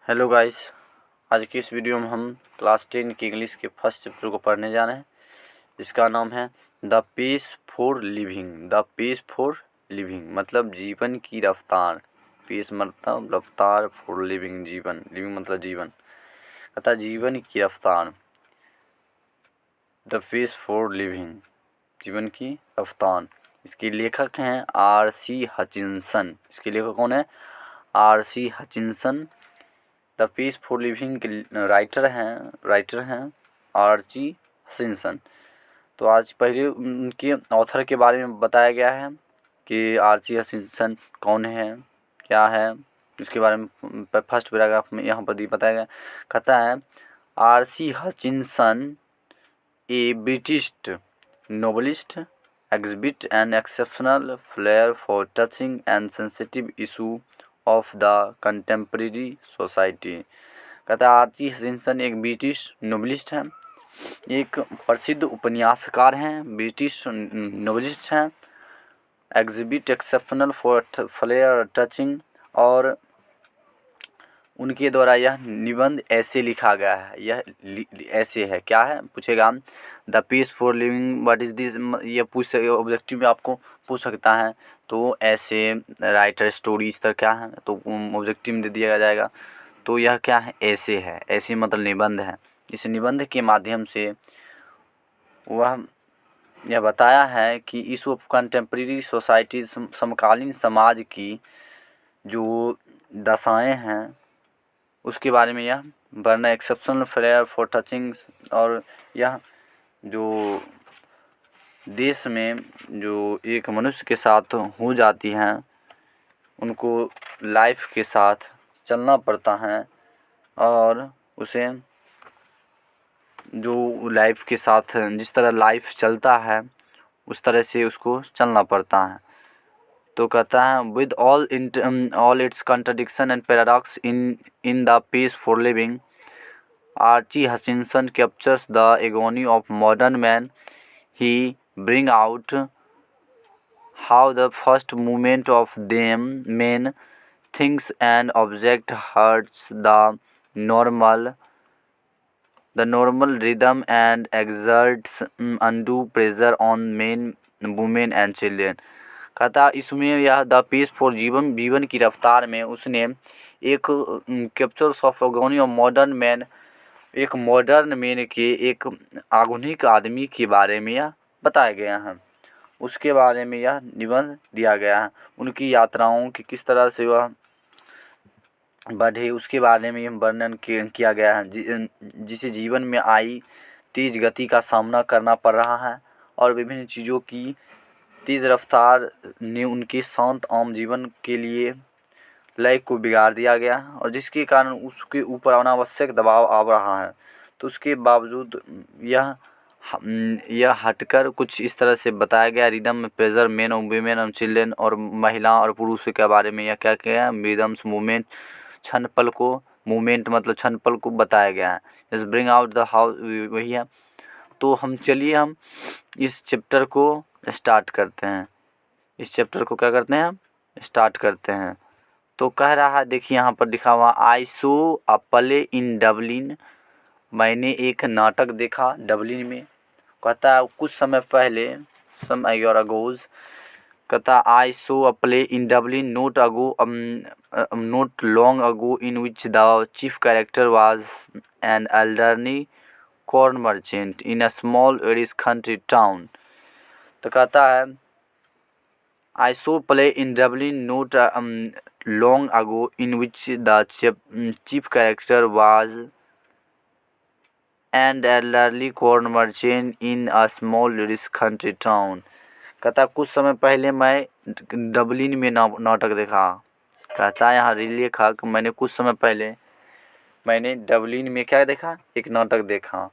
Hello guys, आज की इस वीडियो में हम क्लास 10 की इंग्लिश के फर्स्ट चैप्टर को पढ़ने जा रहे हैं, जिसका नाम है the pace for living. The pace for living मतलब जीवन की रफ्तार। पेस मतलब रफ्तार, फॉर लिविंग जीवन, लिविंग मतलब जीवन, अतः जीवन की रफ्तार। द पेस फॉर लिविंग, जीवन की रफ्तार। इसके लेखक हैं R.C. हचिंसन। इसके लेखक कौन है? R.C. Hutchinson. The pace for living के राइटर हैं R.C. हचिंसन। तो आज पहले उनके ऑथर के बारे में बताया गया है कि R.C. हचिंसन कौन है, क्या है, इसके बारे में फर्स्ट पैराग्राफ में यहाँ पर बताया गया। कहता है R.C. Hutchinson A British novelist exhibit an exceptional flair for touching and sensitive issue of the contemporary society। कहता है R.C. हचिंसन एक ब्रिटिश नोवेलिस्ट हैं, एक प्रसिद्ध उपन्यासकार हैं, ब्रिटिश नोवेलिस्ट हैं। Exhibit exceptional for flair touching, और उनके द्वारा यह निबंध ऐसे लिखा गया है। यह ऐसे है, क्या है पूछेगा, the pace for living what is this. ये पूछ ऑब्जेक्टिव में आपको पूछ सकता है, तो ऐसे राइटर स्टोरी इस तरह क्या है, तो ऑब्जेक्टिव में दे दिया जाएगा। तो यह क्या है, ऐसे है। ऐसे मतलब निबंध है। इस निबंध के माध्यम से वह यह बताया है कि इस कंटेम्प्रेरी सोसाइटी, समकालीन समाज की जो दशाएं हैं उसके बारे में यह वर्णन, एक्सेप्शनल फ्लेयर फॉर टचिंग। और यह जो देश में जो एक मनुष्य के साथ हो जाती हैं, उनको लाइफ के साथ चलना पड़ता है, और उसे जो लाइफ के साथ जिस तरह लाइफ चलता है उस तरह से उसको चलना पड़ता है। तो कहता है with all its contradiction and paradox in the pace for living, R.C. Hutchinson captures the agony of modern man. He bring out how the first movement of them men, things and object hurts the normal rhythm and exerts undue pressure on men, women and children। कहता इसमें यह the pace for जीवन की रफ्तार में उसने एक captures of agony of modern man, एक मॉडर्न मैन के, एक आधुनिक आदमी के बारे में यह बताया गया है। उसके बारे में यह निबंध दिया गया है। उनकी यात्राओं की किस तरह से वह बढ़े उसके बारे में यह वर्णन किया गया है, जिसे जीवन में आई तेज गति का सामना करना पड़ रहा है, और विभिन्न चीज़ों की तेज़ रफ्तार ने उनके शांत आम जीवन के लिए लय को बिगाड़ दिया गया, और जिसके कारण उसके ऊपर अनावश्यक दबाव आ रहा है। तो उसके बावजूद यह हटकर कुछ इस तरह से बताया गया, रिदम में प्रेजर मैन और वीमेन और चिल्ड्रेन, और महिला और पुरुषों के बारे में यह क्या किया है, रिदम्स मूवमेंट, क्षण पल को, मूवमेंट मतलब क्षण पल को बताया गया है। जैसे ब्रिंग आउट द हाउस, वही है। तो हम इस चैप्टर को स्टार्ट करते हैं। इस चैप्टर को क्या करते हैं, हम स्टार्ट करते हैं। तो कह रहा है, देखिए यहाँ पर लिखा हुआ, आई saw a play in Dublin. मैंने एक नाटक देखा डबलिन में। कहता है कुछ समय पहले, सम ईयर अगोज। कहता I saw a play in Dublin not long ago in which the chief character was an elderly corn merchant in a small Irish country town. तो कहता है I saw play in Dublin not long ago in which the chief character was an elderly corn merchant in a small Irish country town। कहता कुछ समय पहले मैं Dublin में नाटक देखा। कहता है यहाँ लेखक, मैंने कुछ समय पहले मैंने डबलिन में क्या देखा, एक नाटक देखा।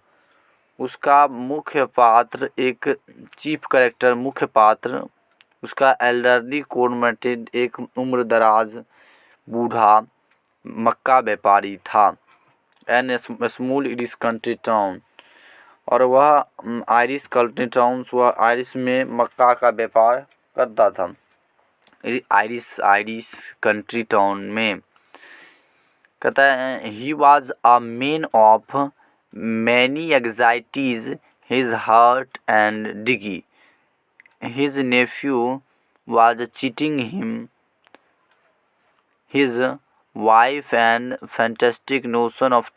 उसका मुख्य पात्र, एक चीफ कैरेक्टर मुख्य पात्र, उसका एल्डरली कॉर्नमेटेड एक उम्रदराज बूढ़ा मक्का व्यापारी था, an small Irish country town, और वह आयरिश कंट्री टाउन, वह आयरिश में मक्का का व्यापार करता था। आयरिश कंट्री टाउन में कहता है he was a man of many anxieties his heart and diggy, his nephew was cheating him, his wife and fantastic notion of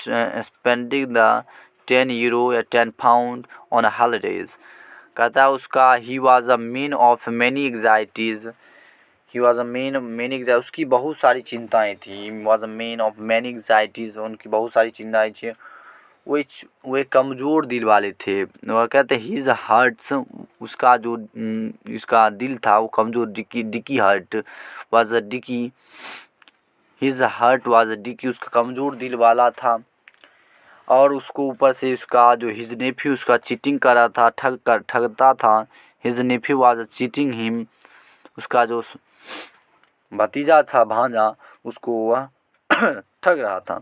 spending the 10 euro या 10 pound on holidays। कहता है उसका he was a man of many anxieties, he was a man of many anxieties, उसकी बहुत सारी चिंताएं थी। he was a man of many anxieties, उनकी बहुत सारी चिंताएं थी। वे कमज़ोर दिल वाले थे। वह कहते हैं his hearts, उसका जो उसका दिल था वो कमज़ोर, dicky heart was a dicky, his heart was dicky, उसका कमज़ोर दिल वाला था। और उसको ऊपर से उसका जो हिज नेफ्यू उसका चीटिंग कर रहा था, ठगता था। His Neiphiu was cheating him, उसका जो भतीजा था, भांजा, उसको वह ठग रहा था।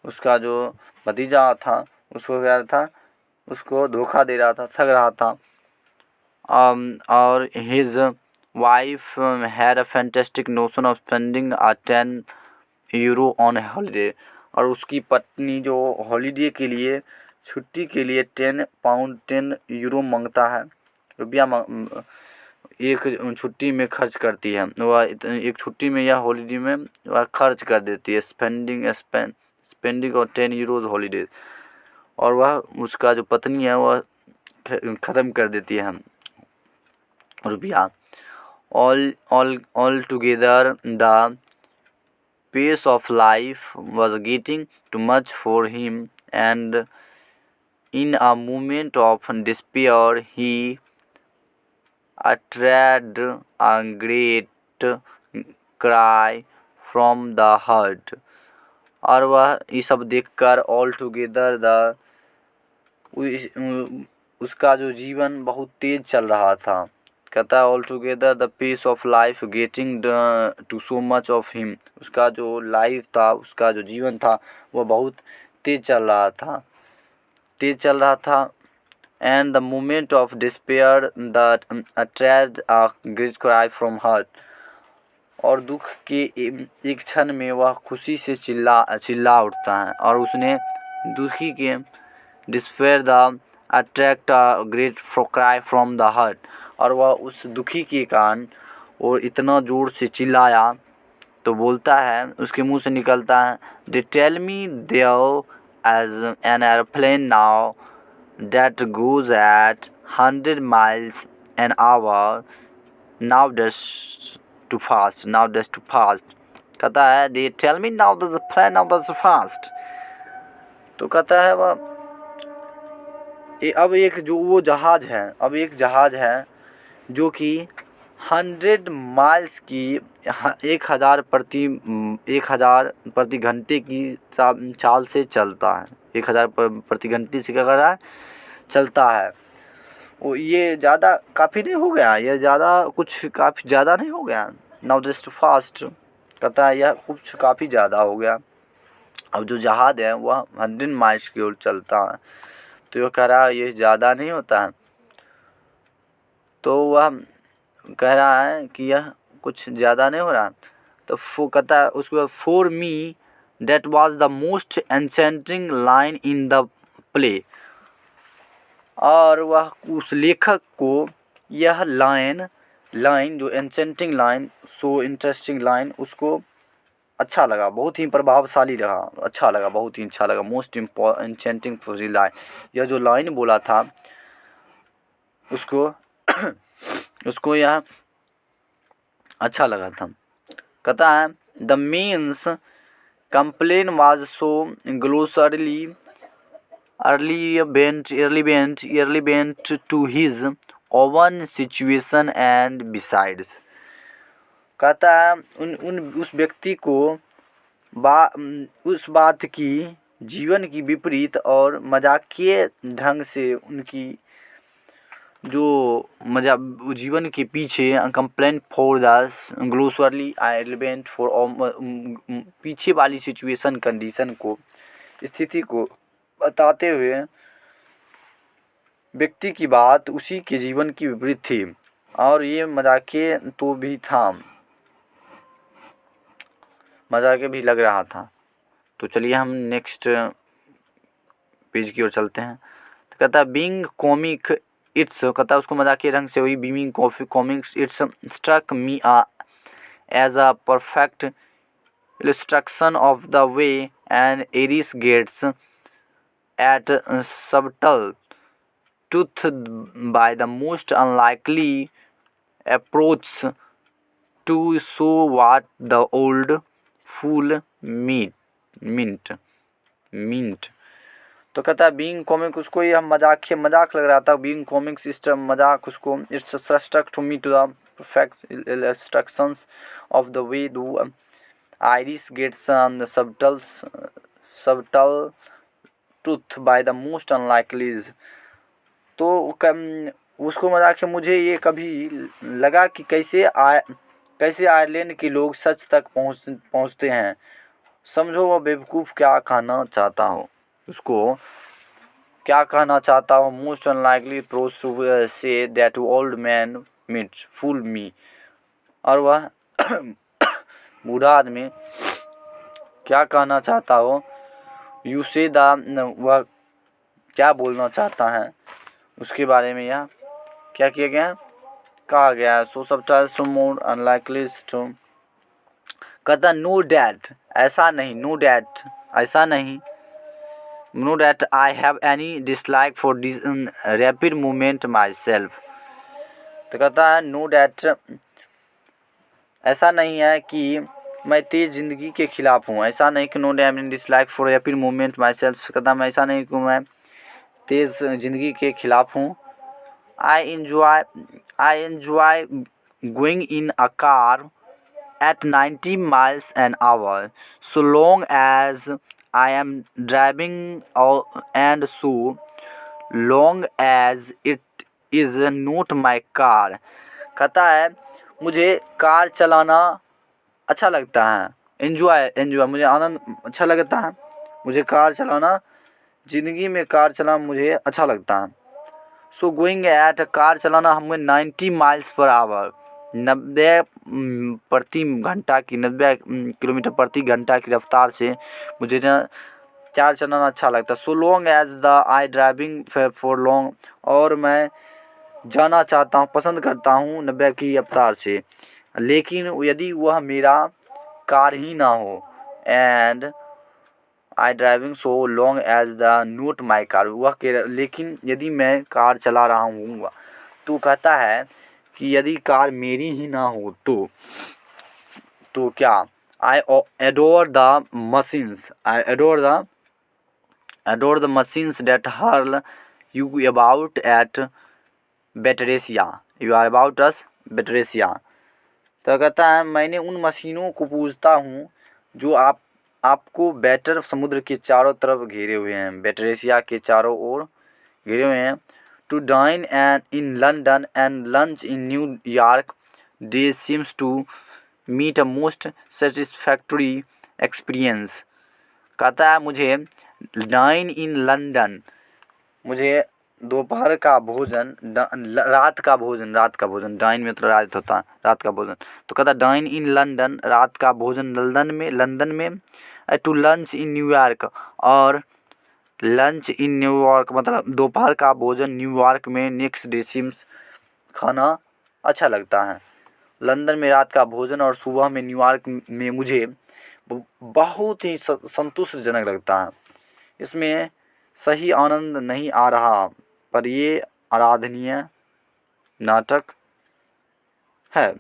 उसका जो भतीजा था उसको क्या था, उसको धोखा दे रहा था, ठग रहा था। और his wife had a fantastic notion of spending a 10 euro on a holiday, और उसकी पत्नी जो हॉलीडे के लिए, छुट्टी के लिए 10 पाउंड 10 यूरो मांगता है, रुपया एक छुट्टी में खर्च करती है। वह एक छुट्टी में या हॉलीडे में वह खर्च कर देती है, स्पेंडिंग और 10 यूरोज हॉलीडेज, और वह उसका जो पत्नी है वह ख़त्म कर देती है रुपया। Altogether, the pace of life was getting too much for him, and in a moment of despair, he uttered a great cry from the heart। और वह ये सब देखकर altogether उसका जो जीवन बहुत तेज चल रहा था। कहता है all together the pace of life getting too so much of him, उसका जो लाइफ था, उसका जो जीवन था वो बहुत तेज चल रहा था। And the moment of despair that attract a great cry from heart, और दुख के एक क्षण में वह खुशी से चिल्ला उठता है। और उसने दुखी के despair the attract a great cry from the heart, और वह उस दुखी के कारण वो इतना ज़ोर से चिल्लाया, तो बोलता है, उसके मुंह से निकलता है, they tell me there is an airplane now that goes at 100 miles an hour, now that's too fast. कहता है they tell me now that's a plane now that's fast. तो कहता है वह अब एक जहाज़ है जो कि 100 माइल्स की 1000 प्रति घंटे की चाल से चलता है। 1000 प्रति घंटे से क्या कर रहा है, चलता है। वो ये ज़्यादा काफ़ी नहीं हो गया, ये काफ़ी ज़्यादा नहीं हो गया। नाउ जस्ट फास्ट, कहता है यह कुछ काफ़ी ज़्यादा हो गया। अब जो जहाज़ है वह 100 माइल्स की ओर चलता है, तो ये कह रहा है ये ज़्यादा नहीं होता है। तो वह कह रहा है कि यह कुछ ज़्यादा नहीं हो रहा। तो वो कहता है उसके बाद, for me that was the most enchanting line in the play, और वह उस लेखक को यह लाइन जो enchanting line, so interesting line, उसको अच्छा लगा, बहुत ही प्रभावशाली रहा, अच्छा लगा, बहुत ही अच्छा लगा। मोस्ट एन्चेंटिंग लाइन, यह जो लाइन बोला था उसको यह अच्छा लगा था। कहता है the means complain was so grossly irrelevant to his own situation and besides। कहता है उस व्यक्ति को उस बात की जीवन की विपरीत और मजाकिये ढंग से उनकी जो जीवन के पीछे complaint for the grossly irrelevant for पीछे वाली सिचुएशन, कंडीशन को, स्थिति को बताते हुए व्यक्ति की बात उसी के जीवन की विपरीत थी, और ये मजाकिये तो भी था। मज़ा के भी लग रहा था। तो चलिए हम नेक्स्ट पेज की ओर चलते हैं। तो कहता है बीइंग कॉमिक इट्स, कहता है उसको मजाकिया ढंग से हुई being comics it's struck me as a perfect illustration of the way an Aries gets at subtle truth by the most unlikely approach to show what the old fool meant. तो कहता है बीइंग कॉमिक, उसको ये मजाक लग रहा था। Being comic system मजाक उसको, it's struck to me to the perfect illustrations of the way though Iris gets on the subtle truth by the most unlikely. तो उसको मजाक है, मुझे ये कभी लगा कि कैसे आयरलैंड के लोग सच तक पहुंचते हैं। समझो वह बेवकूफ़ क्या कहना चाहता हो, उसको क्या कहना चाहता हो। Most unlikely approach to say that old man meet fool me, और वह बूढ़ा आदमी क्या कहना चाहता हो। यू से द, वह क्या बोलना चाहता है उसके बारे में यह क्या किया गया, कहा गया। सो सबटाइम्स टू मोर अनलाइकली टू, कहता नो डैट, ऐसा नहीं, नो डैट ऐसा नहीं, know that I have any dislike for this rapid movement my self. तो कहता है नो डैट, ऐसा नहीं है कि मैं तेज़ ज़िंदगी के ख़िलाफ़ हूँ। ऐसा नहीं कि no damn in dislike for rapid movement myself, कहता मैं ऐसा नहीं कि मैं तेज़ ज़िंदगी के ख़िलाफ़ हूँ। I enjoy going in a car at 90 miles an hour so long as I am driving and so long as it is not my car। कहता है मुझे कार चलाना अच्छा लगता है, एन्जॉय मुझे आनंद अच्छा लगता है, मुझे कार चलाना, ज़िंदगी में कार चलाना मुझे अच्छा लगता है। सो गोइंग एट, कार चलाना हमें 90 माइल्स पर आवर, 90 प्रति घंटा की 90 किलोमीटर प्रति घंटा की रफ्तार से मुझे कार चलाना अच्छा लगता है। So long as the I driving for long, और मैं जाना चाहता हूँ, पसंद करता हूँ 90 की रफ्तार से, लेकिन यदि वह मेरा कार ही ना हो। And I driving so long as the not my car, वह लेकिन यदि मैं कार चला रहा हूँ, तो कहता है कि यदि कार मेरी ही ना हो तो क्या। I adore the machines, I adore the machines that hurl you about at Battersea, you are about us Battersea. तो कहता है मैंने उन मशीनों को पूजता हूँ जो आपको बैटर समुद्र के चारों तरफ घेरे हुए हैं, बेटरेसिया के चारों ओर घेरे हुए हैं। To dine and in London and lunch in New York day seems to meet a most satisfactory experience. कहता है मुझे डाइन इन लंदन, मुझे दोपहर का भोजन, रात का भोजन, डाइन में तो रात होता है, रात का भोजन। तो कहता डाइन इन लंदन, रात का भोजन लंदन में। टू लंच इन न्यूयॉर्क, और लंच इन न्यूयॉर्क मतलब दोपहर का भोजन न्यूयॉर्क में। नेक्स्ट डे सीम्स, खाना अच्छा लगता है। लंदन में रात का भोजन और सुबह में न्यूयॉर्क में मुझे बहुत ही संतुष्टजनक लगता है। इसमें सही आनंद नहीं आ रहा, पर ये आराधनीय नाटक है।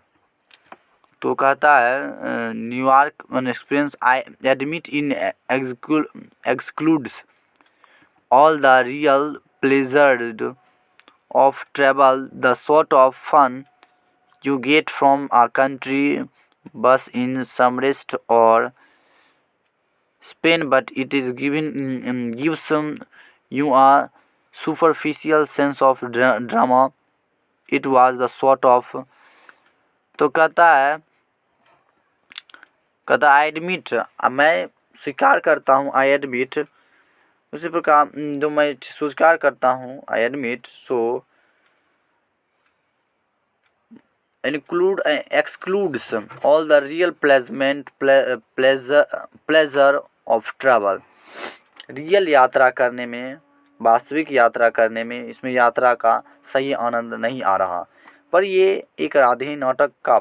तो कहता है New York experience I admit in excludes all the real pleasure of travel, the sort of fun you get from a country bus in some rest or Spain, but it is gives you a superficial sense of drama. It was the sort of, तो कहता है I admit, मैं स्वीकार करता हूँ, I admit, उसी प्रकार जो मैं स्वीकार करता हूँ, I admit so include excludes all the real pleasure of travel। Real यात्रा करने में, वास्तविक यात्रा करने में इसमें यात्रा का सही आनंद नहीं आ रहा, पर ये एक राधे नाटक का